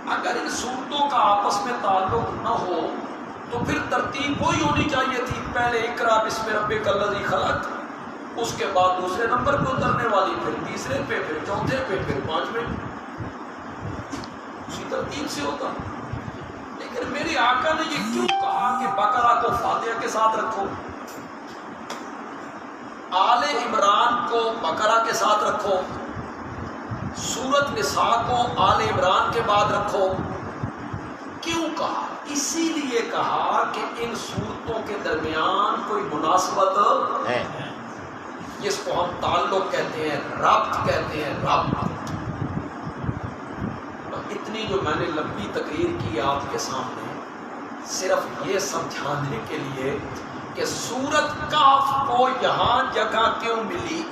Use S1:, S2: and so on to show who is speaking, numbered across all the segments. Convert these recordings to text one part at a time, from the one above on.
S1: اگر ان صورتوں کا آپس میں تعلق نہ ہو تو پھر ترتیب وہی ہونی چاہیے تھی، پہلے اقرا بسم ربک الذی خلق، اس کے بعد دوسرے نمبر پہ اترنے والی، پھر تیسرے پہ، پھر چوتھے پہ، پھر پانچویں، اسی ترتیب سے ہوتا۔ لیکن میرے آقا نے یہ کیوں کہا کہ بقرہ کو فاتحہ کے ساتھ رکھو، آل عمران کو بقرہ کے ساتھ رکھو، سورۃ نساء کو آل عمران کے بعد رکھو؟ کیوں کہا؟ اسی لیے کہا کہ ان صورتوں کے درمیان کوئی مناسبت ہے، جس کو ہم تعلق کہتے ہیں، ربط کہتے ہیں، ربط۔ اتنی جو میں نے لمبی تقریر کی آپ کے سامنے صرف یہ سمجھانے کے لیے کہ سورۃ کہف کو یہاں جگہ کیوں ملی۔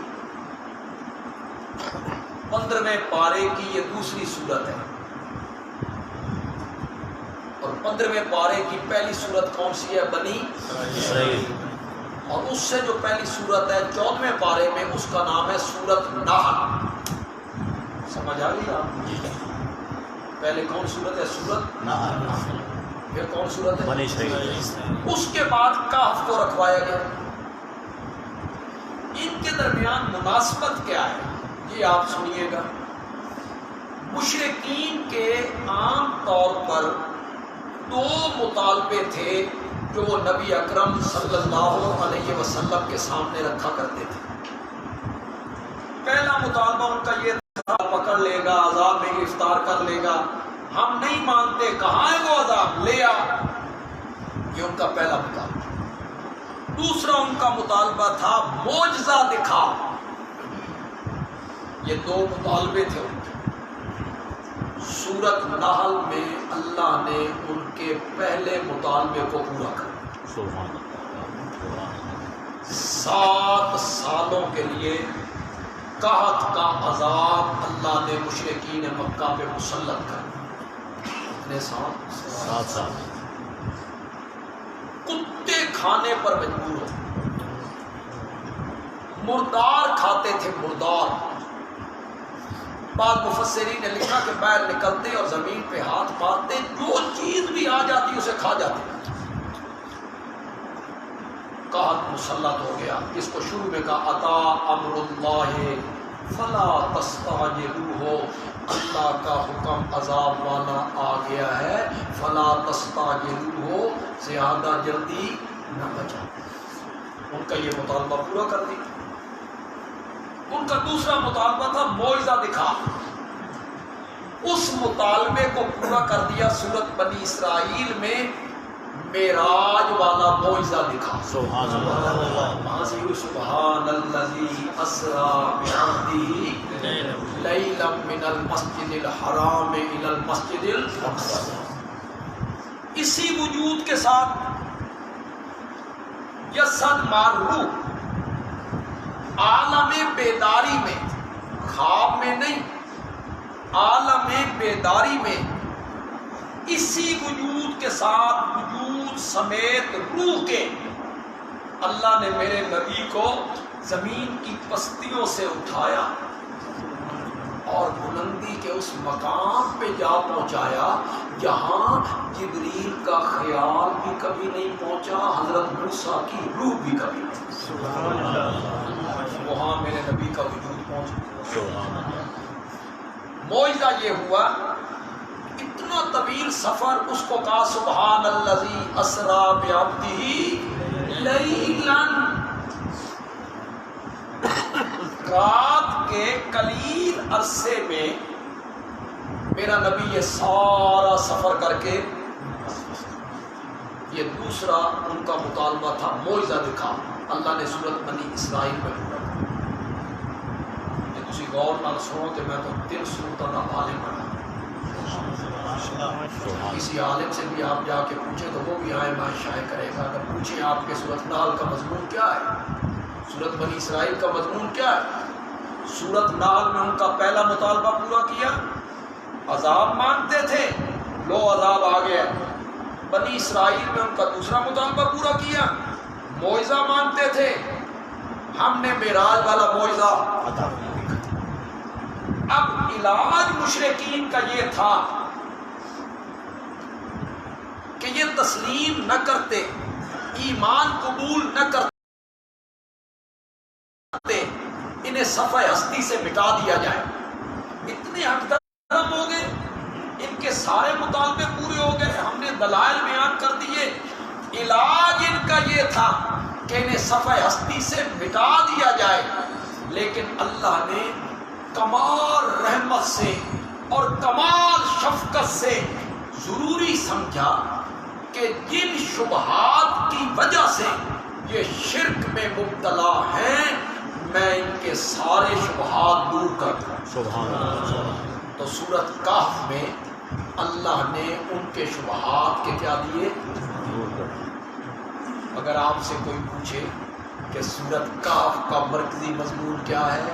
S1: 15ویں پارے کی یہ دوسری سورت ہے، اور 15ویں پارے کی پہلی سورت کون سی ہے؟ بنی اسرائیل۔ اور اس سے جو پہلی سورت ہے 14ویں پارے میں، اس کا نام ہے سورۃ نحل۔ سمجھ آ گئی آپ؟ پہلے کون سورت ہے؟ سورۃ نحل۔ پھر کون سورت ہے؟ بنی اسرائیل۔ اس کے بعد کہف کو رکھوایا گیا۔ ان کے درمیان مناسبت کیا ہے یہ آپ سنیے گا۔ مشرکین کے عام طور پر 2 مطالبے تھے جو وہ نبی اکرم صلی اللہ علیہ وسلم کے سامنے رکھا کرتے تھے۔ پہلا مطالبہ ان کا یہ تھا، پکڑ لے گا، عذاب میں گرفتار کر لے گا، ہم نہیں مانتے، کہاں ہے وہ عذاب، لے آ۔ یہ ان کا پہلا مطالبہ۔ دوسرا ان کا مطالبہ تھا معجزہ دکھا۔ یہ 2 مطالبے تھے ان کے۔ سورۃ نحل میں اللہ نے ان کے پہلے مطالبے کو پورا کر 7 سالوں کے لیے قحط کا عذاب اللہ نے مشرکین مکہ پہ مسلط کر۔ کتنے سال؟ 7 سال۔ کتے کھانے پر مجبور ہو، مردار کھاتے تھے، مردار۔ بعض مفسرین نے لکھا کہ باہر نکلتے اور زمین پہ ہاتھ مارتے، جو چیز بھی آ جاتی اسے کھا جاتے۔ قحط مسلط ہو گیا، جس کو شروع میں کہا اتا امر اللہ فلا تستعجلوہ، اللہ کا حکم عذاب والا آ گیا ہے، فلا تستعجلوہ، زیادہ جلدی نہ بچا۔ ان کا یہ مطالبہ پورا کر دیا۔ ان کا دوسرا مطالبہ تھا معجزہ دکھا۔ اس مطالبے کو پورا کر دیا سورۃ بنی اسرائیل میں، معراج والا معجزہ دکھا۔ سبحان اللہ، سبحان الذی اسری بعبدہ لیلا من المسجد الحرام الی المسجد الاقصی۔ اسی وجود کے ساتھ یسد مارو، عالم بیداری میں، خواب میں نہیں، عالم بیداری میں، اسی وجود کے ساتھ، وجود سمیت روح کے، اللہ نے میرے نبی کو زمین کی پستیوں سے اٹھایا اور بلندی کے اس مقام پہ جا پہنچایا جہاں جبریل کا خیال بھی کبھی نہیں پہنچا، حضرت موسیٰ کی روح بھی کبھی نہیں۔ وہاں میرے نبی کا وجود پہنچا۔ معجزہ یہ ہوا، اتنا طویل سفر، اس کو کہا سبحان الذی اسری بعبدہ لیلا، رات کے قلیل عرصے میں میرا نبی یہ سارا سفر کر کے۔ یہ دوسرا ان کا مطالبہ تھا، معجزہ دکھا۔ اللہ نے سورۃ بنی اسرائیل میں پورا کیا۔ یہ تسی غور نال سنو تے میں تو 3 سورتاں دا عالم بنا۔ کسی عالم سے بھی آپ جا کے پوچھیں تو وہ بھی آئے شائع کرے گا۔ اگر پوچھیں آپ کے سورۃ نحل کا مضمون کیا ہے، سورۃ بنی اسرائیل کا مضمون کیا ہے، سورۃ نحل میں ان کا پہلا مطالبہ پورا کیا، عذاب مانگتے تھے، لو عذاب آ گیا۔ بنی اسرائیل میں ان کا دوسرا مطالبہ پورا کیا، معجزہ مانگتے تھے، ہم نے معراج والا معجزہ عطا کیا۔ اب علاج مشرکین کا یہ تھا کہ یہ تسلیم نہ کرتے، ایمان قبول نہ کرتے، انہیں صفحہ ہستی سے مٹا دیا جائے۔ اتنے حق درم ہو گئے، ان کے سارے مطالبے پورے ہو گئے، ہم نے دلائل بیان کر دیے، علاج ان کا یہ تھا کہ انہیں صفحہ ہستی سے مٹا دیا جائے، لیکن اللہ نے کمال رحمت سے اور کمال شفقت سے ضروری سمجھا کہ جن شبہات کی وجہ سے یہ شرک میں مبتلا ہیں، میں ان کے سارے شبہات دور کر دوں۔
S2: سبحان اللہ۔
S1: تو سورۃ کہف میں اللہ نے ان کے شبہات کے کیا دیے؟ اگر آپ سے کوئی پوچھے کہ سورۃ کہف کا مرکزی مضمون کیا ہے،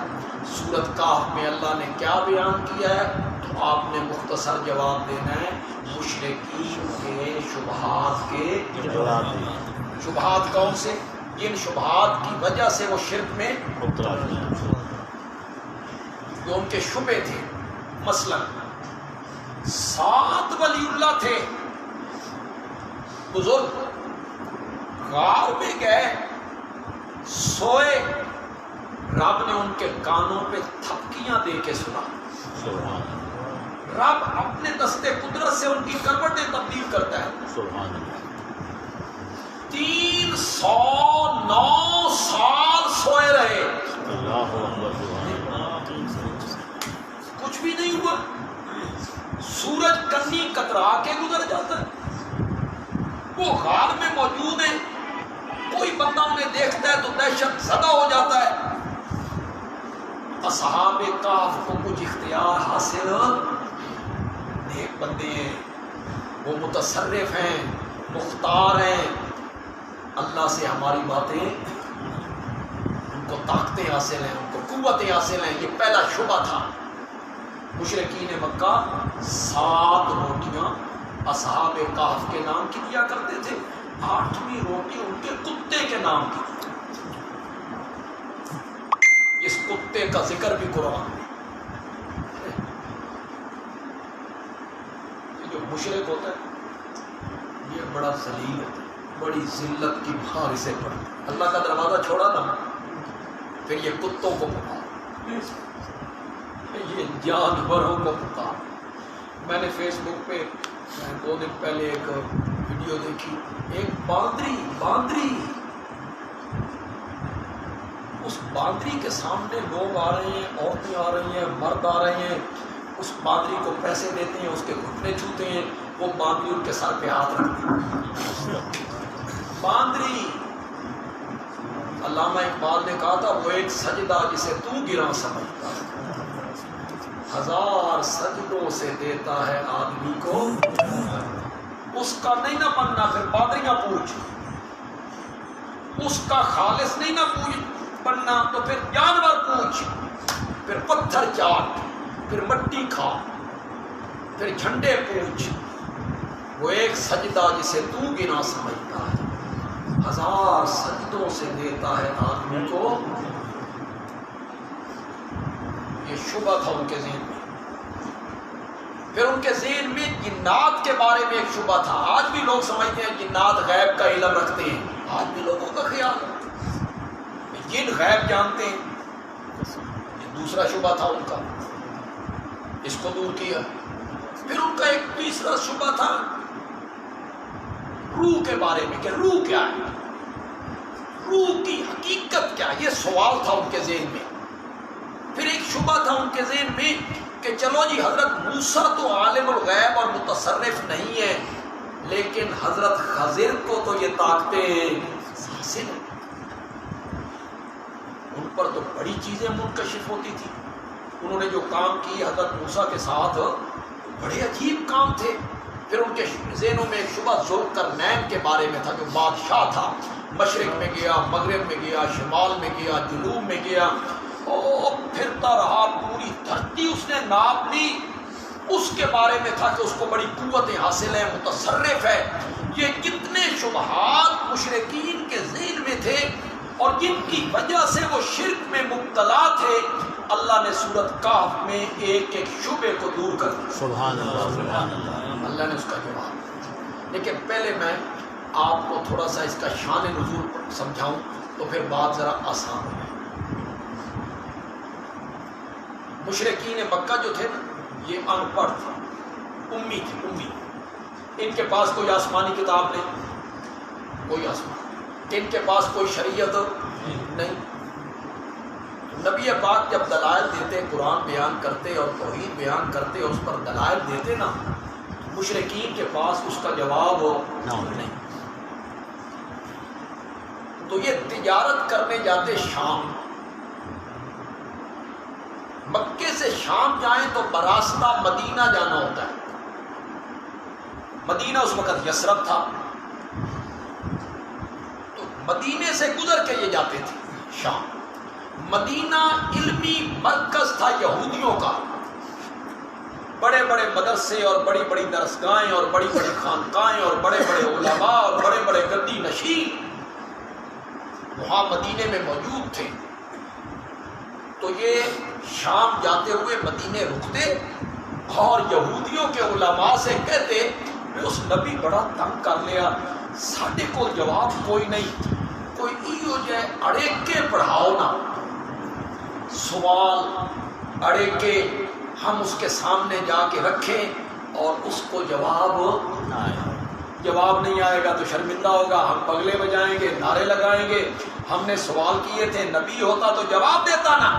S1: سورۃ کہف میں اللہ نے کیا بیان کیا ہے، تو آپ نے مختصر جواب دینا ہے مشرکین کے شبہات کے
S2: جواب۔
S1: شبہات کون سے؟ جن شبہات کی وجہ سے وہ شرک میں جو ان کے شبے تھے، مثلا 7 ولی اللہ تھے بزرگ، غار میں گئے، سوئے، رب نے ان کے کانوں پہ تھپکیاں دے کے سنا۔
S2: سبحان
S1: رب اپنے دستے قدرت سے ان کی کروٹیں تبدیل کرتا ہے۔
S2: سبحان اللہ۔
S1: 309 سال سوئے رہے،
S2: اللہ اکبر۔
S1: کچھ بھی نہیں ہوا، سورج کنی کترا کے گزر جاتا ہے، وہ غار میں موجود ہے، کوئی بندہ انہیں دیکھتا ہے تو دہشت زدہ ہو جاتا ہے۔ اصحاب کہف کو کچھ اختیار حاصل، نیک بندے ہیں، وہ متصرف ہیں، مختار ہیں، اللہ سے ہماری باتیں، ان کو طاقتیں حاصل ہیں، ان کو قوتیں حاصل ہیں۔ یہ پہلا شبہ تھا۔ مشرکین مکہ 7 روٹیاں اصحاب کہف کے نام کی دیا کرتے تھے، 8ویں روٹی ان کے کتے کے نام کی۔ اس کتے کا ذکر بھی قرآن میں۔ یہ جو مشرک ہوتا ہے یہ بڑا ذلیل ہوتا ہے، بڑی ذلت کی بھار اسے پڑتی، اللہ کا دروازہ چھوڑا تھا، پھر یہ کتوں کو پکار، یہ جانوروں کو پکار۔ میں نے فیس بک پہ 2 دن پہلے ایک ویڈیو دیکھی، ایک باندری، اس باندری کے سامنے لوگ آ رہے ہیں، عورتیں آ رہی ہیں، مرد آ رہے ہیں، اس باندری کو پیسے دیتے ہیں، اس کے گھٹنے چھوتے ہیں، وہ باندری ان کے سر پہ ہاتھ رکھتے ہیں۔ باندری، علامہ اقبال نے کہا تھا وہ ایک سجدہ جسے تو گراں سمجھتا ہے، 1000 سجدوں سے دیتا ہے آدمی کو، اس کا نہیں نہ بننا پھر باندریاں پوچھ، اس کا خالص نہیں نہ بننا تو پھر جانور پوچھ، پھر پتھر چاٹ، پھر مٹی کھا، پھر جھنڈے پوچھ، وہ ایک سجدہ جسے تو گنا سمجھتا ہے، 1000 سجدوں سے دیتا ہے آدمی کو۔ یہ شبہ تھا ان کے ذہن میں۔ پھر ان کے ذہن میں جنات کے بارے میں ایک شبہ تھا۔ آج بھی لوگ سمجھتے ہیں جنات غیب کا علم رکھتے ہیں، آج بھی لوگوں کا خیال ہے جن غیب جانتے ہیں، یہ دوسرا شبہ تھا ان کا، اس کو دور کیا۔ پھر ان کا ایک تیسرا شبہ تھا روح کے بارے میں، کہ روح کیا ہے، روح کی حقیقت کیا ہے، یہ سوال تھا ان کے ذہن میں۔ پھر ایک شبہ تھا ان کے ذہن میں کہ چلو جی حضرت موسیٰ تو عالم الغیب اور متصرف نہیں ہے، لیکن حضرت خضر کو تو یہ طاقتیں حاصل ہیں، ان پر تو بڑی چیزیں منکشف ہوتی تھی۔ انہوں نے جو کام کی حضرت موسیٰ کے ساتھ بڑے عجیب کام تھے۔ پھر ان کے ذہنوں میں ایک شبہ ذوالقرنین کے بارے میں تھا، جو بادشاہ تھا، مشرق میں گیا، مغرب میں گیا، شمال میں گیا، جنوب میں گیا، اور پھرتا رہا، پوری دھرتی اس نے ناپ لی۔ اس کے بارے میں تھا کہ اس کو بڑی قوتیں حاصل ہیں، متصرف ہے۔ یہ کتنے شبہات مشرکین کے ذہن میں تھے اور جن کی وجہ سے وہ شرک میں مبتلا تھے، اللہ نے سورۃ کہف میں ایک ایک شبے کو دور کر دیا۔
S2: سبحان اللہ، سبحان اللہ۔
S1: اللہ نے اس کا جواب، لیکن پہلے میں آپ کو تھوڑا سا اس کا شان نزول سمجھاؤں تو پھر بات ذرا آسان ہو جائے۔ مشرکین مکہ جو تھے نا یہ ان پڑھ تھے، امی تھے، امی۔ ان کے پاس کوئی آسمانی کتاب نہیں، کوئی آسمان، ان کے پاس کوئی شریعت نہیں۔ نبی پاک جب دلائل دیتے، قرآن بیان کرتے اور توحید بیان کرتے اور اس پر دلائل دیتے نا، مشرکین کے پاس اس کا جواب نہیں۔ تو یہ تجارت کرنے جاتے شام، مکے سے شام جائیں تو براستہ مدینہ جانا ہوتا ہے۔ مدینہ اس وقت یثرب تھا، تو مدینے سے گزر کے یہ جاتے تھے شام۔ مدینہ علمی مرکز تھا یہودیوں کا، بڑے بڑے مدرسے اور بڑی بڑی درسگاہیں اور بڑی بڑی خانقاہیں اور بڑے بڑے علماء اور بڑے بڑے گدی نشین وہاں مدینے میں موجود تھے۔ تو یہ شام جاتے ہوئے مدینے رکتے اور یہودیوں کے علماء سے کہتے میں اس نبی بڑا تنگ کر لیا، ساڈے کو جواب کوئی نہیں، کوئی ایو جائے اڑے کے پڑھاؤ نا، سوال اڑے کے ہم اس کے سامنے جا کے رکھیں اور اس کو جواب نہیں آئے گا تو شرمندہ ہوگا، ہم پگلے بجائیں گے، نعرے لگائیں گے، ہم نے سوال کیے تھے، نبی ہوتا تو جواب دیتا نا۔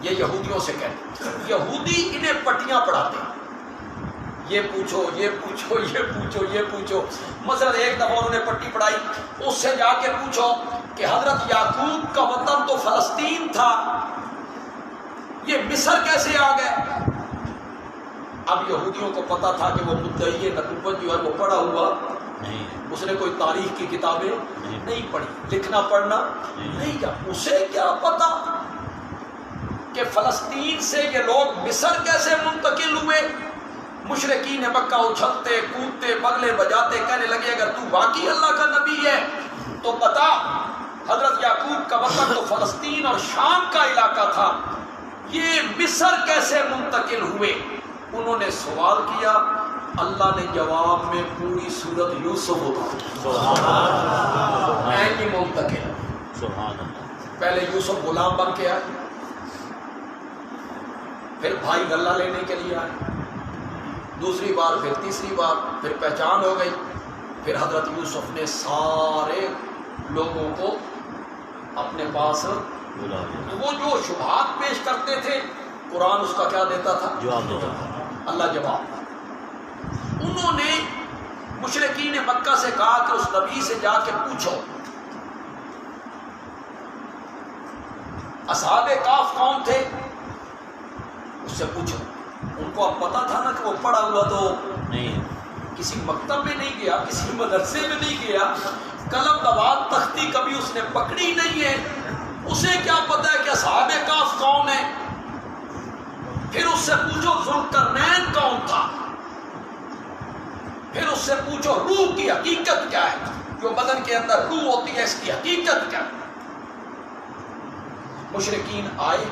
S1: یہ یہودیوں سے کہتے، یہودی انہیں پٹیاں پڑھاتے ہیں، یہ پوچھو یہ پوچھو یہ پوچھو یہ پوچھو۔ مثلا ایک دفعہ انہوں نے پٹی پڑھائی، اس سے جا کے پوچھو کہ حضرت یعقوب کا وطن تو فلسطین تھا، یہ مصر کیسے آ گئے؟ اب یہودیوں کو پتا تھا کہ وہ مدعی نبوت جو ہے وہ پڑھا ہوا نہیں، اس نے کوئی تاریخ کی کتابیں نہیں پڑھی، لکھنا پڑھنا نہیں جانتا، اسے کیا پتا کہ فلسطین سے یہ لوگ مصر کیسے منتقل ہوئے؟ مشرکین مکہ اچھلتے کودتے بغلے بجاتے کہنے لگے اگر تو واقعی اللہ کا نبی ہے تو بتا، حضرت یعقوب کا وطن تو فلسطین اور شام کا علاقہ تھا، یہ مصر کیسے منتقل ہوئے؟ انہوں نے سوال کیا، اللہ نے جواب میں پوری سورت یوسف نہیں منتقل۔ پہلے یوسف غلام بن کے آئے، پھر بھائی غلہ لینے کے لیے آئے، دوسری بار، پھر تیسری بار، پھر پہچان ہو گئی، پھر حضرت یوسف نے سارے لوگوں کو اپنے پاس، تو وہ جو شبہات پیش کرتے تھے قرآن اس کا کیا دیتا تھا؟ جواب دیتا تھا، اللہ جواب۔ انہوں نے مشرکین مکہ سے کہا کہ اس نبی سے جا کے پوچھو اصحاب کہف کون تھے، اس سے پوچھو۔ ان کو اب پتا تھا نا کہ وہ پڑھا ہوا تو نہیں، کسی مکتب میں نہیں گیا، کسی مدرسے میں نہیں گیا، قلم دوات تختی کبھی اس نے پکڑی نہیں ہے، اسے کیا پتا ہے کہ اصحاب کہف کون ہے؟ پھر اس سے پوچھو ذوالقرنین کون تھا، پھر اس سے پوچھو روح کی حقیقت کیا ہے، جو بدن کے اندر روح ہوتی ہے اس کی حقیقت کیا ہے؟ مشرکین آئے،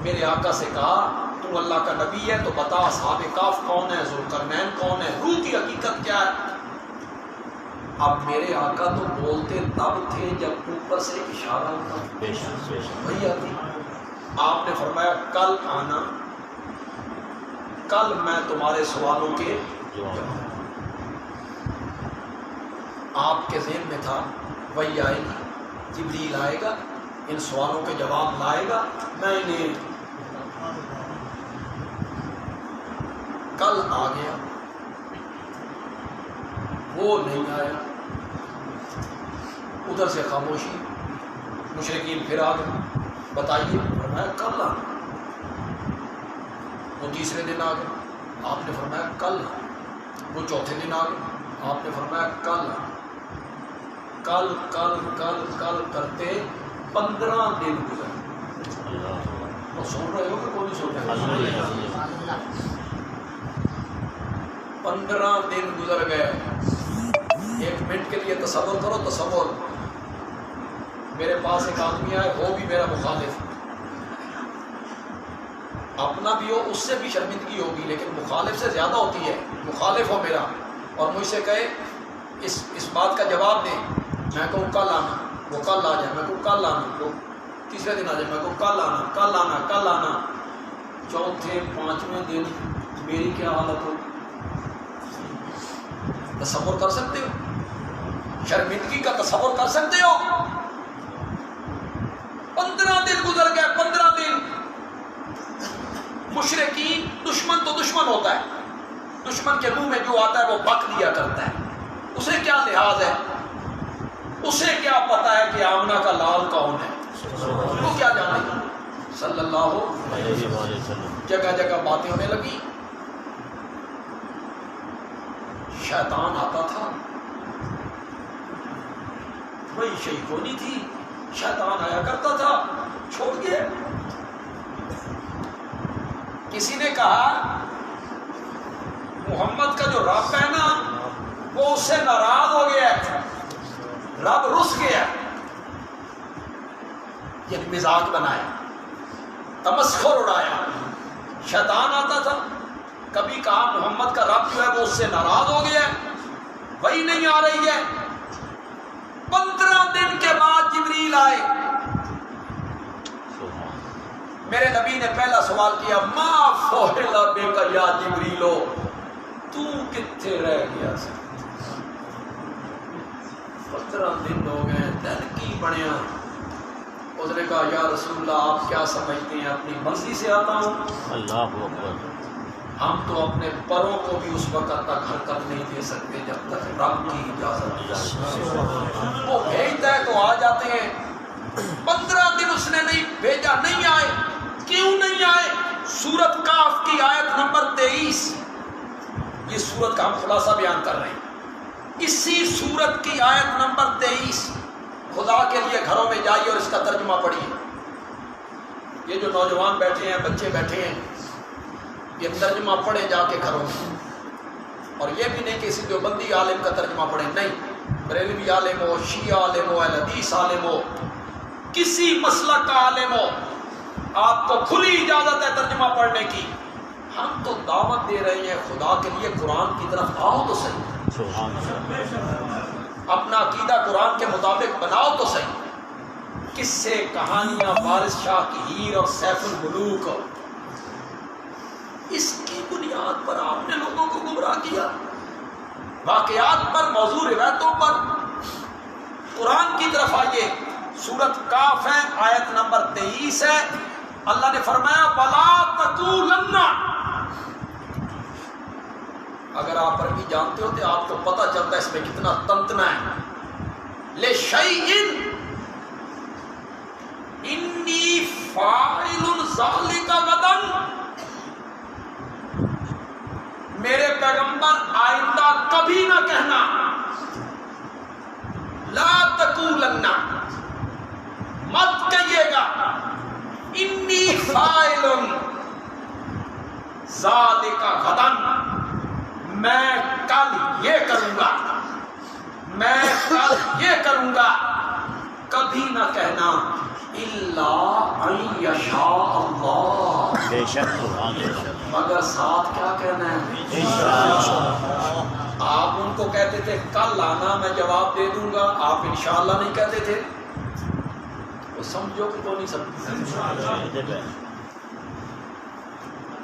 S1: میرے آقا سے کہا تو اللہ کا نبی ہے تو بتا اصحاب کہف کون ہے، ذوالقرنین کون ہے، روح کی حقیقت کیا ہے؟ اب میرے آقا تو بولتے تب تھے جب اوپر سے اشارہ ہوتا، وہی آتی۔ آپ نے فرمایا کل آنا، کل میں تمہارے سوالوں کے جواب۔ آپ کے ذہن میں تھا وہی آئے گی، جبریل آئے گا، ان سوالوں کے جواب لائے گا، میں انہیں کل آ گیا، وہ نہیں آیا، ادھر سے خاموشی، مشرکین پھر آ گئے، بتائیے، فرمایا کل آنا، وہ تیسرے دن آ گئے، آپ نے فرمایا کل آنا، وہ چوتھے دن آ گئے، آپ نے فرمایا کل آنا، کل کل کل کل کرتے 15 دن گزر۔ وہ سن رہے ہو کہ کوئی نہیں سن رہے؟ 15 دن گزر گئے۔ ایک منٹ کے لیے تصور کرو، تصور، میرے پاس ایک آدمی آئے، وہ بھی میرا مخالف، اپنا بھی ہو، اس سے بھی شرمندگی ہوگی لیکن مخالف سے زیادہ ہوتی ہے، مخالف ہو میرا، اور مجھ سے کہے اس بات کا جواب دیں، میں کہوں کل آنا، وہ کل آ جائے، میں کہوں کل آنا، وہ تیسرے دن آ جائے، میں کہوں کل آنا کل آنا کل آنا، چوتھے پانچویں دن میری کیا حالت ہو؟ تصور کر سکتے ہو؟ شرمندگی کا تصور کر سکتے ہو؟ 15 دن گزر گئے، 15 دن۔ مشرکین، دشمن تو دشمن ہوتا ہے، دشمن کے منہ میں جو آتا ہے وہ بک دیا کرتا ہے، اسے کیا لحاظ ہے، اسے کیا پتا ہے کہ آمنہ کا لال کون ہے، وہ کیا جانے گا؟ صلی اللہ علیہ وسلم۔ جگہ جگہ باتیں ہونے لگی، شیطان آتا تھا، وہی شیخونی تھی، شیطان آیا کرتا تھا، چھوڑ گئے۔ کسی نے کہا محمد کا جو رب ہے نا وہ اس سے ناراض ہو گیا ہے، رب رس گیا، یہ مزاج بنایا، تمسخر اڑایا۔ شیطان آتا تھا، کبھی کہا محمد کا رب جو ہے وہ اس سے ناراض ہو گیا ہے، وہی نہیں آ رہی ہے۔ 15 دن کے بعد جبریل آئے، میرے نبی نے پہلا سوال کیا، ما فوہلا بک یا جبریلو، تو کتنے رہ گیا؟ 15 دن ہو گئے، دل کی بنیا۔ اس نے کہا یا رسول اللہ آپ کیا سمجھتے ہیں اپنی مرضی سے آتا ہوں؟
S2: اللہ اکبر۔
S1: ہم تو اپنے پروں کو بھی اس وقت تک حرکت نہیں دے سکتے جب تک رب کی اجازت نہیں۔ وہ بھیجتا ہے تو آ جاتے ہیں، 15 دن اس نے نہیں بھیجا، نہیں آئے۔ کیوں نہیں آئے؟ سورۃ کاف کی آیت نمبر 23، یہ سورت کا ہم خلاصہ بیان کر رہے ہیں، اسی سورت کی آیت نمبر 23۔ خدا کے لیے گھروں میں جائیے اور اس کا ترجمہ پڑھیے۔ یہ جو نوجوان بیٹھے ہیں، بچے بیٹھے ہیں، یہ ترجمہ پڑھے جا کے گھروں میں، اور یہ بھی نہیں کہ کسی دیوبندی عالم کا ترجمہ پڑھیں، نہیں، بریلوی عالم ہو، شیعہ عالم ہو، اہل حدیث عالم ہو، کسی مسلک کا عالم ہو، آپ کو کھلی اجازت ہے ترجمہ پڑھنے کی۔ ہم تو دعوت دے رہے ہیں خدا کے لیے، قرآن کی طرف آؤ تو صحیح، اپنا عقیدہ قرآن کے مطابق بناؤ تو صحیح۔ قصے، کہانیاں، وارث شاہ کی ہیر اور سیف الملوک، اس کی بنیاد پر آپ نے لوگوں کو گمراہ کیا، واقعات پر، موضوع روایتوں پر۔ قرآن کی طرف آئیے، سورۃ کاف ہے، آیت نمبر 23 ہے۔ اللہ نے فرمایا وَلَا تَقُولَنَّ، اگر آپ عربی جانتے ہوتے آپ کو پتہ چلتا ہے اس میں کتنا تنتنا ہے۔ لِشَيْءٍ إِنِّي فَاعِلٌ ذَلِكَ غَدًا، میرے پیغمبر آئندہ کبھی نہ کہنا، لا تقولن، مت کہیے گا، انی فاعل ذالک غدا، میں کل یہ کروں گا، میں کل یہ کروں گا، کبھی نہ کہنا الا ان یشاء اللہ،
S2: بے شک
S1: مگر ساتھ کیا کہنا ہے؟ آپ ان کو کہتے تھے کل آنا میں جواب دے دوں گا، آپ انشاءاللہ نہیں کہتے تھے؟ وہ سمجھو کہ تو نہیں سمجھو؟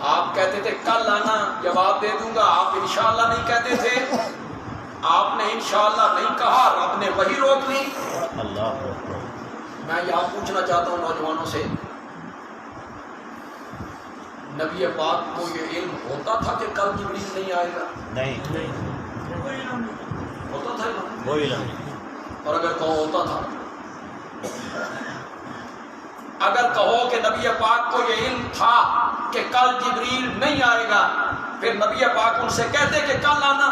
S1: آپ کہتے تھے کل آنا جواب دے دوں گا، آپ انشاءاللہ نہیں کہتے تھے؟ آپ نے انشاءاللہ نہیں کہا، رب نے وہی روک لی۔
S2: اللہ
S1: میں یہاں پوچھنا چاہتا ہوں نوجوانوں سے، نبی پاک کو یہ علم ہوتا تھا کہ کل جبریل نہیں آئے گا؟
S2: نہیں،
S1: ہوتا تھا
S2: کوئی نہیں۔
S1: اور اگر کہو ہوتا تھا، اگر کہو کہ نبی پاک کو یہ علم تھا کہ کل جبریل نہیں آئے گا، پھر نبی پاک ان سے کہتے کہ کل آنا؟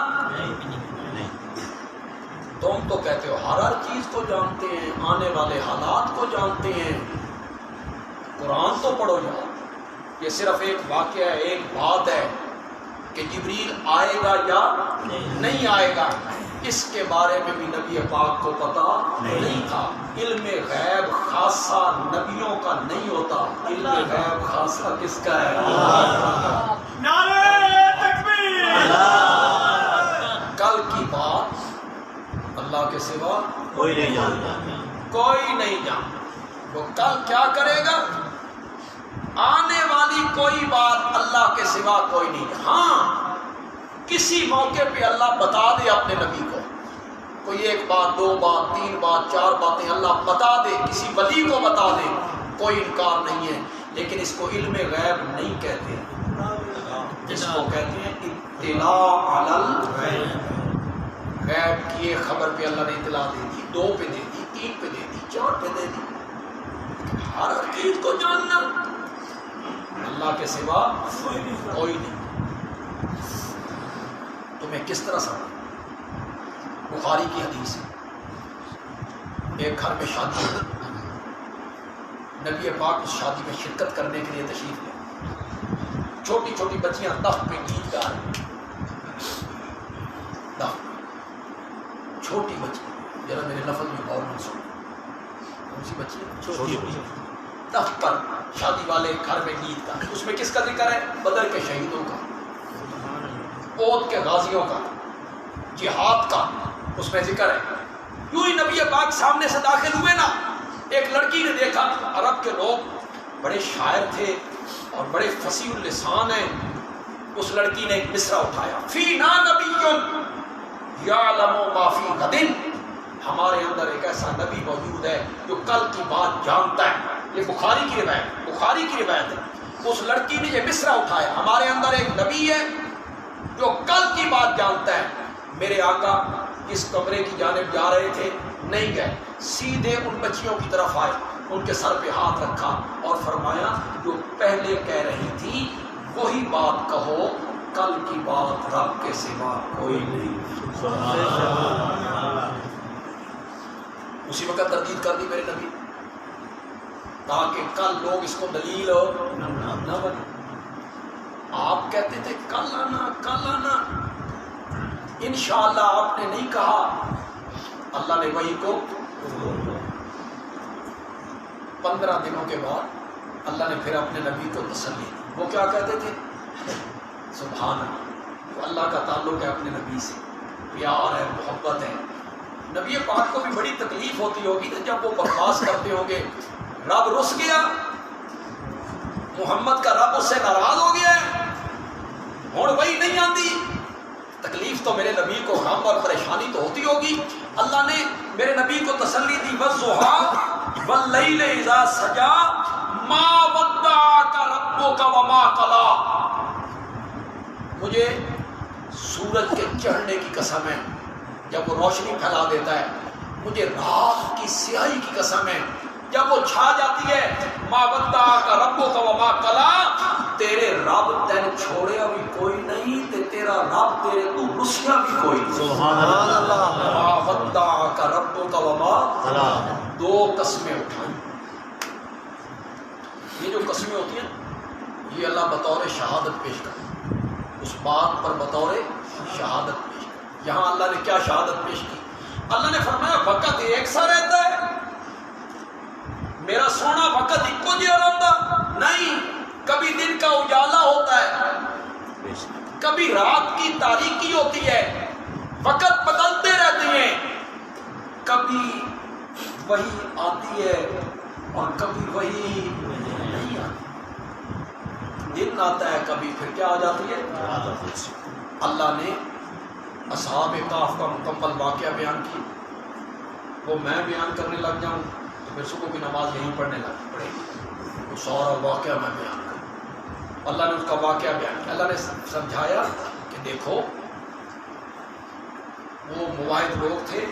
S1: تم تو کہتے ہو ہر چیز کو جانتے ہیں، آنے والے حالات کو جانتے ہیں، قرآن تو پڑھو جاؤ۔ یہ صرف ایک واقعہ ہے، ایک بات ہے کہ جبریل آئے گا یا نہیں آئے گا، اس کے بارے میں بھی نبی پاک کو پتہ نہیں تھا۔ علم غیب خاصہ نبیوں کا نہیں ہوتا، علم غیب خاصہ کس کا ہے؟
S3: نعرہ تکبیر!
S1: کل کے سوا
S2: کوئی نہیں جانتا.
S1: کوئی نہیں جانتا. وہ کل کیا کرے گا؟ آنے والی کوئی بات اللہ کے سوا کوئی نہیں. ہاں کسی موقع پہ اللہ بتا دے اپنے نبی کو، کوئی ایک بات، دو بات، تین بات، چار باتیں اللہ بتا دے، کسی ولی کو بتا دے، کوئی انکار نہیں ہے. لیکن اس کو علم غیب نہیں کہتے، اس کو کہتے ہیں اطلاع علی الغیب. غیب کی ایک خبر پہ اللہ نے اطلاع دے دی، 2 پہ دے دی، 3 پہ دے دی، 4 پہ دے دی. ہر چیز کو جاننا اللہ کے سوا کوئی نہیں. تمہیں کس طرح سمجھ؟ بخاری کی حدیث ہے، ایک گھر میں شادی ہوئی، نبی پاک اس شادی میں شرکت کرنے کے لیے تشریف لے. چھوٹی چھوٹی بچیاں تخت پہ گیت گا رہی، چھوٹی بچی، ذرا میرے لفظ میں غور نہ سنو، کون سی بچی؟
S2: چھوٹی بچی.
S1: تخت پر شادی والے گھر میں گیت گا. اس میں کس کا ذکر ہے؟ بدر کے شہیدوں کا، احد کے غازیوں کا، جہاد کا اس میں ذکر ہے. یوں ہی نبی پاک سامنے سے داخل ہوئے نا، ایک لڑکی نے دیکھا. عرب کے لوگ بڑے شاعر تھے اور بڑے فصیح اللسان ہیں. اس لڑکی نے ایک مصرع اٹھایا، فینا نبی یعلم ما فی غد، ہمارے اندر ایک ایسا نبی موجود ہے جو کل کی بات جانتا ہے. یہ بخاری کی روایت ہے. اس لڑکی نے یہ مصرع اٹھایا، ہمارے اندر ایک نبی ہے جو کل کی بات جانتا ہے. میرے آقا اس کمرے کی جانب جا رہے تھے، نہیں گئے، سیدھے ان بچیوں کی طرف آئے، ان کے سر پہ ہاتھ رکھا اور فرمایا جو پہلے کہہ رہی تھی وہی بات کہو، کل کی بات رب کے سوا کوئی نہیں. اسی وقت تردید کر دی میرے نبی، تاکہ کل لوگ اس کو دلیل نہ بنے. آپ کہتے تھے کل آنا، انشاءاللہ آپ نے نہیں کہا. اللہ نے وحی کو 15 دنوں کے بعد اللہ نے پھر اپنے نبی کو تسلی دی. وہ کیا کہتے تھے؟ سبحان اللہ. وہ اللہ کا تعلق ہے اپنے نبی سے، پیار ہے، محبت ہے. نبی پاک کو بھی بڑی تکلیف ہوتی ہوگی نا جب وہ بکواس کرتے ہوں گے، رب رس گیا، محمد کا رب اس سے ناراض ہو گیا ہے، ہوں وہی نہیں آتی. تکلیف تو میرے نبی کو، غم اور پریشانی تو ہوتی ہوگی. اللہ نے میرے نبی کو تسلی دی، وَالضُّحَىٰ وَاللَّيْلِ إِذَا سَجَىٰ مَا وَدَّعَكَ رَبُّكَ وَمَا قَلَىٰ. مجھے سورج کے چڑھنے کی قسم ہے جب وہ روشنی پھیلا دیتا ہے، مجھے رات کی سیاہی کی قسم ہے جب وہ چھا جاتی ہے. مَا وَدَّعَكَ رَبُّكَ وَمَا قَلَىٰ. تیرے رب تین چھوڑیا بھی کوئی نہیں تے تیرا رب تیرے تو رسیا بھی کوئی نہیں.
S2: سبحان اللہ.
S1: مَا وَدَّعَكَ رَبُّكَ وَمَا قَلَىٰ. 2 قسمیں اٹھائیں. یہ جو قسمیں ہوتی ہیں یہ اللہ بطور شہادت پیش کرتا ہے، اس بات پر بطور شہادت پیش کرتا. یہاں اللہ نے کیا شہادت پیش کی؟ اللہ نے فرمایا وقت ایک سا رہتا ہے، میرا سونا وقت ایک جہا رہتا نہیں. کبھی دن کا اجالا ہوتا ہے، کبھی رات کی تاریکی ہوتی ہے، وقت بدلتے رہتے ہیں. کبھی وہی آتی ہے اور کبھی وہی نہیں آتی. دن آتا ہے کبھی پھر کیا آ جاتی ہے. اللہ نے اصحاب کہف کا مکمل واقعہ بیان کی. وہ میں بیان کرنے لگ جاؤں تو پھر صبح کی نماز یہیں پڑھنے لگ پڑے گی. وہ سارا واقعہ میں بیان کروں. اللہ نے اس کا واقعہ بیان کیا. اللہ نے سمجھایا کہ دیکھو وہ مواحد لوگ تھے،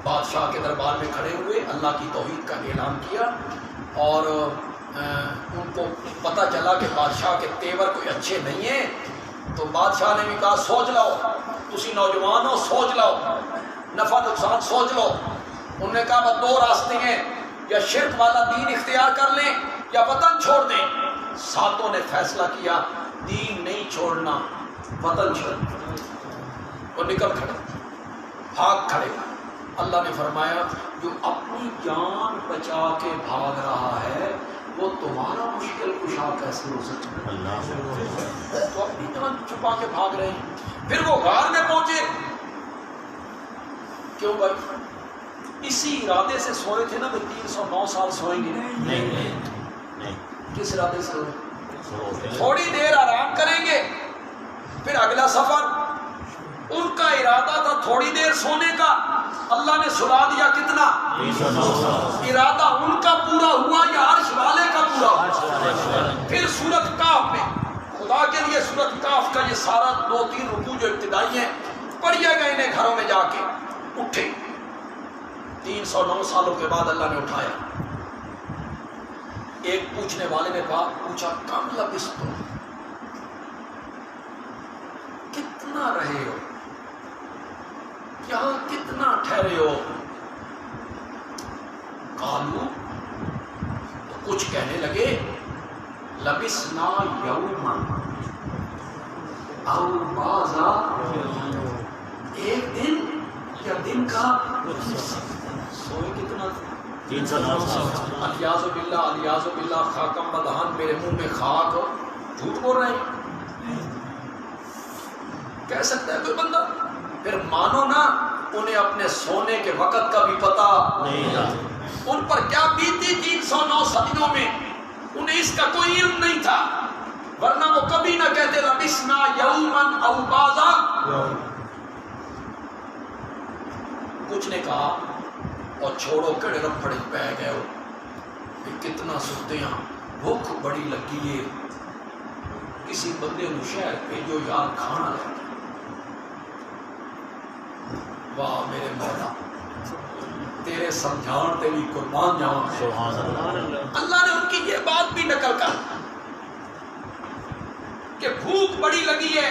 S1: بادشاہ کے دربار میں کھڑے ہوئے، اللہ کی توحید کا اعلان کیا اور ان کو پتہ چلا کہ بادشاہ کے تیور کوئی اچھے نہیں ہیں. تو بادشاہ نے بھی کہا سوچ لو، تسی نوجوان ہو، سوچ لو، نفع نقصان سوچ لو. انہوں نے کہا بس 2 راستے ہیں، یا شرک والا دین اختیار کر لیں یا وطن چھوڑ دیں. 7 نے فیصلہ کیا دین نہیں چھوڑنا، وطن چھوڑنا. وہ نکل کھڑے، بھاگ کھڑے. اللہ نے فرمایا جو اپنی جان بچا کے بھاگ رہا ہے وہ تمہارا مشکل کشا کیسے ہو سکتا ہے؟ تو اپنی جان چھپا کے بھاگ رہے ہیں. پھر وہ غار میں پہنچے، کیوں بھائی؟ اسی ارادے سے سوئے تھے نا کہ 309 سال سوئیں گے؟
S2: نہیں
S1: کس ارادے سے؟
S2: سوتے ہیں۔
S1: تھوڑی دیر آرام کریں گے پھر اگلا سفر۔ ان کا ارادہ تھا تھوڑی دیر سونے کا، اللہ نے سلا دیا کتنا؟
S2: 309 سال۔
S1: ارادہ ان کا پورا ہوا یا عرش والے کا پورا ہوا؟ پھر سورۃ کہف میں خدا کے لیے سورۃ کہف کا یہ سارا 2-3 رکوع جو ابتدائی ہیں پڑھیے گا انہیں گھروں میں جا کے۔ اٹھے 309 سالوں کے بعد اللہ نے اٹھایا۔ ایک پوچھنے والے نے پوچھا کم لبثتم، کتنا رہے ہو یہاں، کتنا ٹھہرے ہو؟ قالو، تو کچھ کہنے لگے لبثنا یوما او بعض، ایک دن یا دن کا سوئے کتنا؟
S2: 309 سال۔
S1: الیاذ باللہ، الیاذ باللہ، خاکم بدہان، میرے منہ میں خاک، جھوٹ بول رہے ہیں؟ کہہ سکتا ہے کوئی بندہ؟ پھر مانو نا انہیں اپنے سونے کے وقت کا بھی پتا
S2: نہیں تھا۔
S1: ان پر کیا بیتی 309 صدیوں میں، انہیں اس کا کوئی علم نہیں تھا، ورنہ وہ کبھی نہ کہتے لبثنا یوما او بعض۔ کچھ نے کہا اور چھوڑو کڑے رپڑے پہ گئے ہو، کہ کتنا سوتے ہیں، بھوک بڑی لگی ہے، کسی بندے نو شہر بھیجو یار کھانا لے کے۔ واہ میرے مولا، تیرے سمجھان تے بھی قربان جاؤں۔
S2: سبحان اللہ۔
S1: اللہ نے ان کی یہ بات بھی نقل کر کہ بھوک بڑی لگی ہے،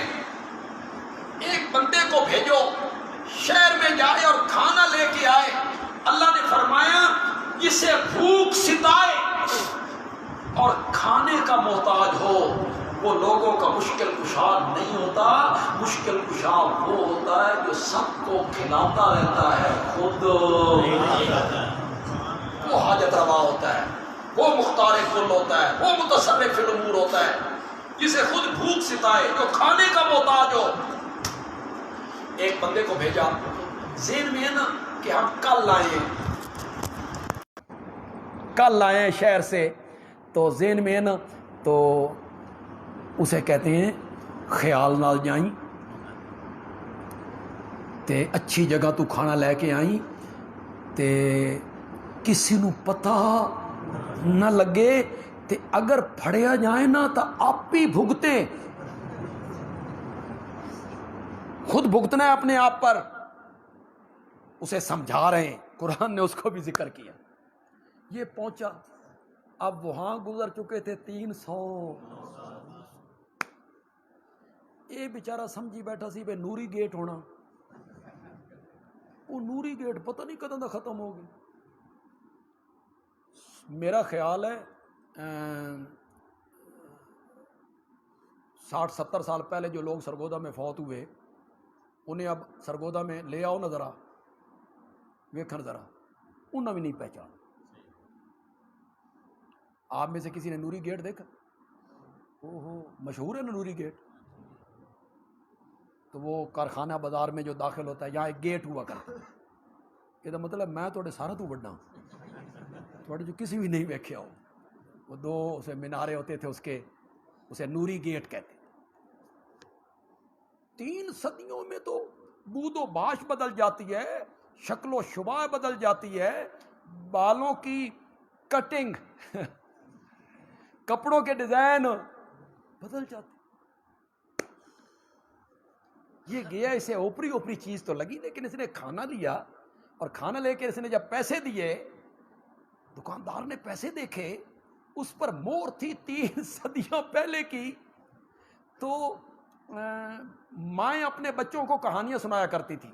S1: ایک بندے کو بھیجو شہر میں جائے اور کھانا لے کے آئے۔ اللہ نے فرمایا جسے بھوک ستائے اور کھانے کا محتاج ہو وہ لوگوں کا مشکل کشا نہیں ہوتا، مشکل کشا وہ ہوتا ہے جو سب کو کھلاتا رہتا ہے، خود وہ حاجت روا ہوتا ہے، وہ مختار کل ہوتا ہے، وہ متصرف الامور ہوتا ہے، جسے خود بھوک ستائے، جو کھانے کا محتاج ہو۔ ایک بندے کو بھیجا، ذہن میں ہے نا کہ ہم کل آئے ہیں شہر سے، تو ذہن میں ہے نا، تو اسے کہتے ہیں خیال نال جائیں تے اچھی جگہ تو کھانا لے کے آئیں تے کسی نو پتہ نہ لگے، تے اگر پھڑیا جائے نا تو آپ ہی بھگتے، خود بھگتنا ہے اپنے آپ پر۔ اسے سمجھا رہے ہیں، قرآن نے اس کو بھی ذکر کیا۔ یہ پہنچا، اب وہاں گزر چکے تھے 300۔ یہ بیچارہ سمجھی بیٹھا سی بے نوری گیٹ ہونا، وہ نوری گیٹ پتہ نہیں کدوں دا ختم ہو گیا۔ میرا خیال ہے 60-70 سال پہلے جو لوگ سرگودا میں فوت ہوئے انہیں اب سرگودا میں لے آؤ نا ذرا، ویکھن ذرا، انہیں بھی نہیں پہچان۔ آپ میں سے کسی نے نوری گیٹ دیکھا؟ اوہو مشہور ہے نا نوری گیٹ، تو وہ کارخانہ بازار میں جو داخل ہوتا ہے یہاں ایک گیٹ ہوا کرتا ہے، یہ مطلب میں تھوڑے سارا تو بڑا تھوڑے جو کسی بھی نہیں ویکھیا ہو، وہ دو اسے مینارے ہوتے تھے اس کے، اسے نوری گیٹ کہتے۔ 3 صدیوں میں تو بود و باش بدل جاتی ہے، شکل و شبہ بدل جاتی ہے، بالوں کی کٹنگ کپڑوں کے ڈیزائن بدل جاتے۔ یہ گیا اسے اوپری چیز تو لگی، لیکن اس نے کھانا لیا اور کھانا لے کے اس نے جب پیسے دیے، دکاندار نے پیسے دیکھے، اس پر مور تھی 3 صدیوں پہلے کی۔ تو مائیں اپنے بچوں کو کہانیاں سنایا کرتی تھی،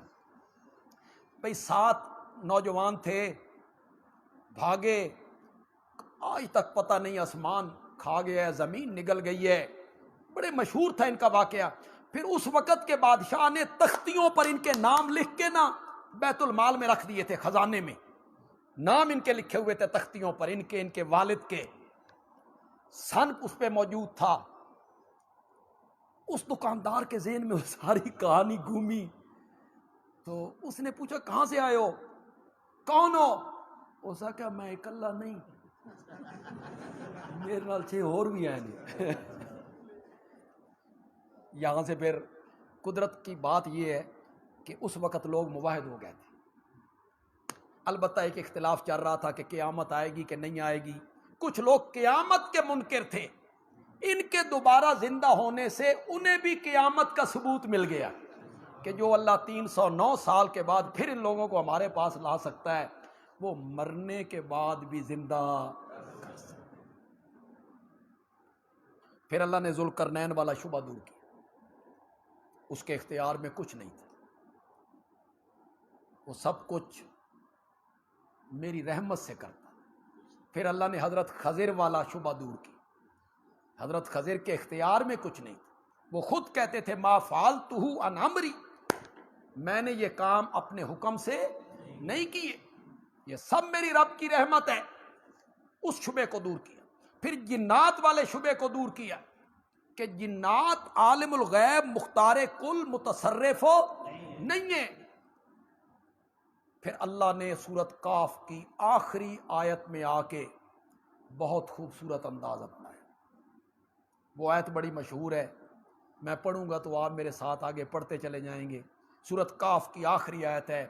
S1: بھئی 7 نوجوان تھے، بھاگے، آج تک پتہ نہیں آسمان کھا گیا ہے، زمین نگل گئی ہے، بڑے مشہور تھا ان کا واقعہ۔ پھر اس وقت کے بادشاہ نے تختیوں پر ان کے نام لکھ کے نا بیت المال میں رکھ دیے تھے، خزانے میں نام ان کے لکھے ہوئے تھے تختیوں پر، ان کے والد کے، سن اس پہ موجود تھا۔ اس دکاندار کے ذہن میں وہ ساری کہانی گھومی، تو اس نے پوچھا کہاں سے آئے ہو, کون ہو؟ اس نے کہا میں اکلا نہیں, میرے نال 6 اور بھی آئے نہیں. یہاں سے پھر قدرت کی بات یہ ہے کہ اس وقت لوگ موحد ہو گئے تھے. البتہ ایک اختلاف چل رہا تھا کہ قیامت آئے گی کہ نہیں آئے گی. کچھ لوگ قیامت کے منکر تھے, ان کے دوبارہ زندہ ہونے سے انہیں بھی قیامت کا ثبوت مل گیا کہ جو اللہ 309 سال کے بعد پھر ان لوگوں کو ہمارے پاس لا سکتا ہے, وہ مرنے کے بعد بھی زندہ کر سکتا ہے. پھر اللہ نے ذوالقرنین والا شبہ دور کیا, اس کے اختیار میں کچھ نہیں تھا, وہ سب کچھ میری رحمت سے کرتا. پھر اللہ نے حضرت خضر والا شبہ دور کی, حضرت خضر کے اختیار میں کچھ نہیں تھا, وہ خود کہتے تھے ما فعلتہ عن امری, میں نے یہ کام اپنے حکم سے نہیں کیے, یہ سب میری رب کی رحمت ہے. اس شبے کو دور کیا. پھر جنات والے شبے کو دور کیا کہ جنات عالم الغیب مختار کل متصرف نہیں ہے. پھر اللہ نے سورۃ قاف کی آخری آیت میں آ کے بہت خوبصورت انداز اپنایا. وہ آیت بڑی مشہور ہے, میں پڑھوں گا تو آپ میرے ساتھ آگے پڑھتے چلے جائیں گے. سورۃ قاف کی آخری آیت ہے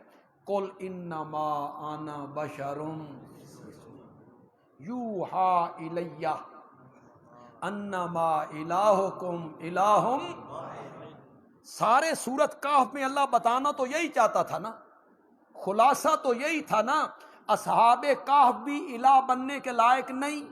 S1: قل انما انا بشر یوحی الی انما الہکم الہ. سارے سورۃ قاف میں اللہ بتانا تو یہی چاہتا تھا نا, خلاصہ تو یہی تھا نا. اصحاب کہف بھی الہ بننے کے لائق نہیں,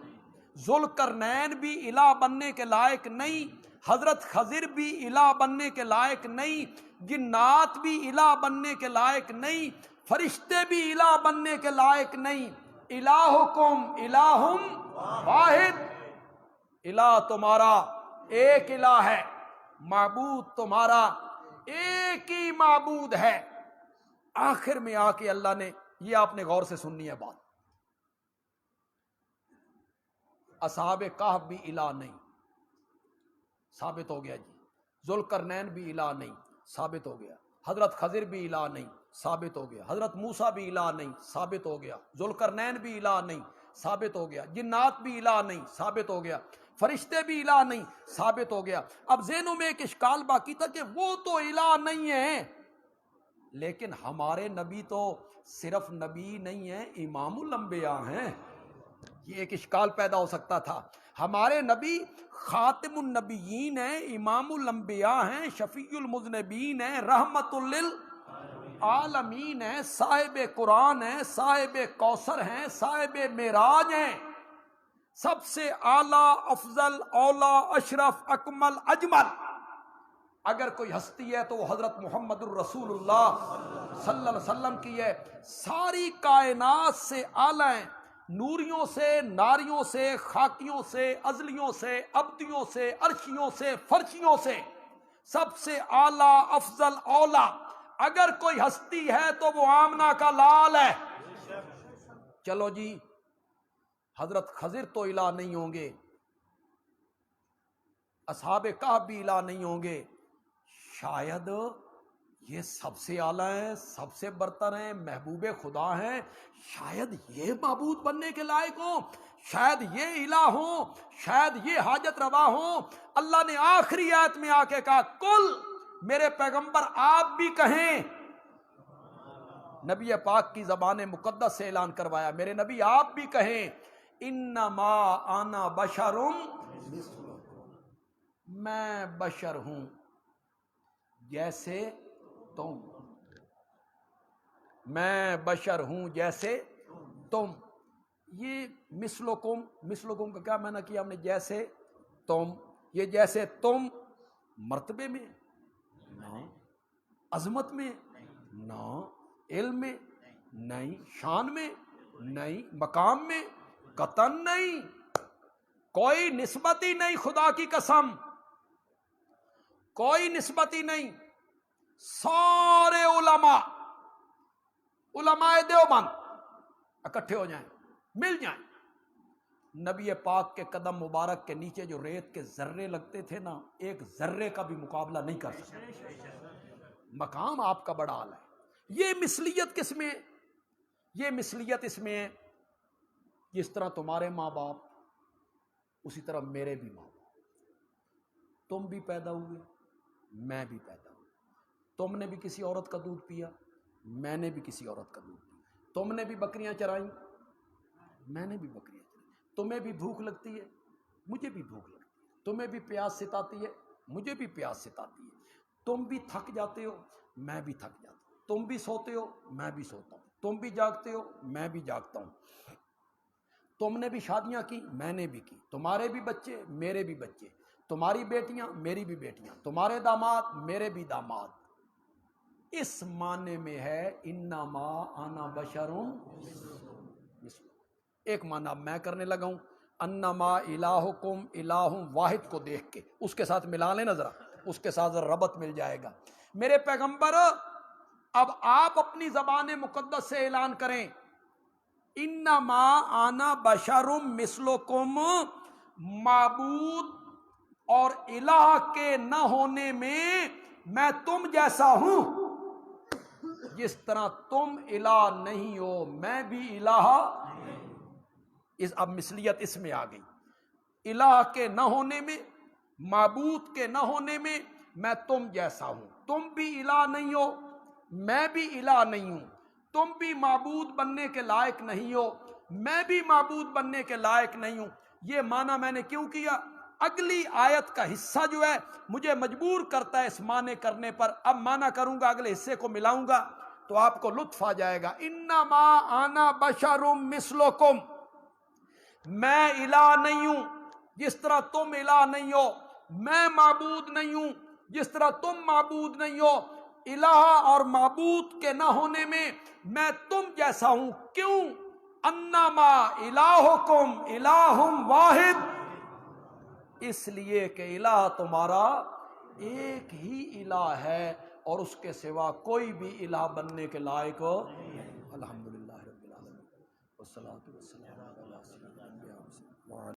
S1: ذوالقرنین بھی الہ بننے کے لائق نہیں, حضرت خضر بھی الہ بننے کے لائق نہیں, جنات بھی الہ بننے کے لائق نہیں, فرشتے بھی الہ بننے کے لائق نہیں. الہکم الہ واحد, الہ تمہارا ایک الہ ہے, معبود تمہارا ایک ہی معبود ہے. آخر میں آ کے اللہ نے, یہ آپ نے غور سے سننی ہے بات, اصحاب کہف بھی الہ نہیں, ثابت ہو گیا جی. ذوالقرنین بھی الہ نہیں, ثابت ہو گیا. حضرت خضر بھی الہ نہیں, ثابت ہو گیا. حضرت موسیٰ بھی الہ نہیں, ثابت ہو گیا. ذوالقرنین بھی الہ نہیں, ثابت ہو گیا. جنات بھی الہ نہیں, ثابت ہو گیا. فرشتے بھی الہ نہیں, ثابت ہو گیا. اب ذہنوں میں ایک اشکال باقی تھا کہ وہ تو الہ نہیں ہیں, لیکن ہمارے نبی تو صرف نبی نہیں ہیں, امام الانبیاء ہیں. یہ ایک اشکال پیدا ہو سکتا تھا. ہمارے نبی خاتم النبیین ہیں, امام الانبیاء ہیں, شفیع المذنبین ہیں, رحمت للعالمین ہیں, صاحب قرآن ہیں, صاحب کوثر ہیں, صاحب معراج ہیں, سب سے اعلیٰ افضل اولا اشرف اکمل اجمل. اگر کوئی ہستی ہے تو وہ حضرت محمد الرسول اللہ صلی اللہ علیہ وسلم کی ہے. ساری کائنات سے اعلیٰ ہیں, نوریوں سے, ناریوں سے, خاکیوں سے, ازلیوں سے, ابدیوں سے, عرشیوں سے, فرشیوں سے, سب سے اعلیٰ افضل اولا. اگر کوئی ہستی ہے تو وہ آمنہ کا لال ہے. چلو جی, حضرت خضر تو الہ نہیں ہوں گے, اصحاب کہف بھی الہ نہیں ہوں گے, شاید یہ سب سے اعلیٰ ہیں, سب سے برتر ہیں, محبوب خدا ہیں, شاید یہ معبود بننے کے لائق ہوں, شاید یہ الہ ہوں, شاید یہ حاجت روا ہوں. اللہ نے آخری آیت میں آ کے کہا کل, میرے پیغمبر آپ بھی کہیں. نبی پاک کی زبان مقدس سے اعلان کروایا, میرے نبی آپ بھی کہیں انما انا بشر, میں بشر ہوں جیسے تم, میں بشر ہوں جیسے تم. یہ مثلکم کا کیا معنی کیا ہم نے؟ جیسے تم. یہ جیسے تم مرتبے میں نہ, عظمت میں نہ, علم میں نہیں, شان میں نہیں, مقام میں قطعاً نہیں, کوئی نسبت ہی نہیں. خدا کی قسم کوئی نسبت ہی نہیں. سارے علماء دیوبند اکٹھے ہو جائیں, مل جائیں, نبی پاک کے قدم مبارک کے نیچے جو ریت کے ذرے لگتے تھے نا, ایک ذرے کا بھی مقابلہ نہیں کر سکتے. مقام آپ کا بڑا اعلیٰ ہے, یہ مثلیت کس میں؟ یہ مثلیت اس میں ہے جس طرح تمہارے ماں باپ اسی طرح میرے بھی ماں باپ، تم بھی پیدا ہوئے میں بھی پیدا ہوں، تم نے بھی کسی عورت کا دودھ پیا میں نے بھی کسی عورت کا دودھ پیا، تم نے بھی بکریاں چرائیں میں نے بھی بکریاں چرائیں، تمہیں بھی بھوک لگتی ہے مجھے بھی بھوک لگتی ہے، تمہیں بھی پیاس ستاتی ہے مجھے بھی پیاس ستاتی ہے، تم بھی تھک جاتے ہو میں بھی تھک جاتا ہوں، تم بھی سوتے ہو میں بھی سوتا ہوں، تم بھی جاگتے ہو میں بھی جاگتا ہوں، تم نے بھی شادیاں کی میں نے بھی کی، تمہارے بھی بچے میرے بھی بچے، تمہاری بیٹیاں میری بھی بیٹیاں، تمہارے داماد میرے بھی داماد۔ اس معنی میں ہے انما انا بشر مثلکم۔ ایک معنی اب میں کرنے لگا ہوں، انما الہکم الہ واحد کو دیکھ کے اس کے ساتھ ملا لینا ذرا، اس کے ساتھ ذرا ربط مل جائے گا۔ میرے پیغمبر اب آپ اپنی زبان مقدس سے اعلان کریں، انما انا بشر مثلکم، معبود اور الہ کے نہ ہونے میں تم جیسا ہوں، جس طرح تم الہ نہیں ہو میں بھی الہ۔ اب مثلیت اس میں آ گئی، الہ کے نہ ہونے میں معبود کے نہ ہونے میں تم جیسا ہوں، تم بھی الہ نہیں ہو میں بھی الہ نہیں ہوں، تم بھی معبود بننے کے لائق نہیں ہو میں بھی معبود بننے کے لائق نہیں ہوں۔ یہ معنی میں نے کیوں کیا؟ اگلی آیت کا حصہ جو ہے مجھے مجبور کرتا ہے اس معنی کرنے پر، اب معنی کروں گا اگلے حصے کو ملاؤں گا تو آپ کو لطف آ جائے گا۔ انما انا بشر مثلکم، میں الہ نہیں ہوں جس طرح تم الہ نہیں ہو، میں معبود نہیں ہوں جس طرح تم معبود نہیں ہو، الہ اور معبود کے نہ ہونے میں تم جیسا ہوں۔ کیوں؟ انما الہکم الہ واحد، اس لیے کہ الہ تمہارا ایک ہی الہ ہے اور اس کے سوا کوئی بھی الہ بننے کے لائق ہو۔ الحمدللہ رب العالمین والصلاۃ والسلام علی سیدنا محمد۔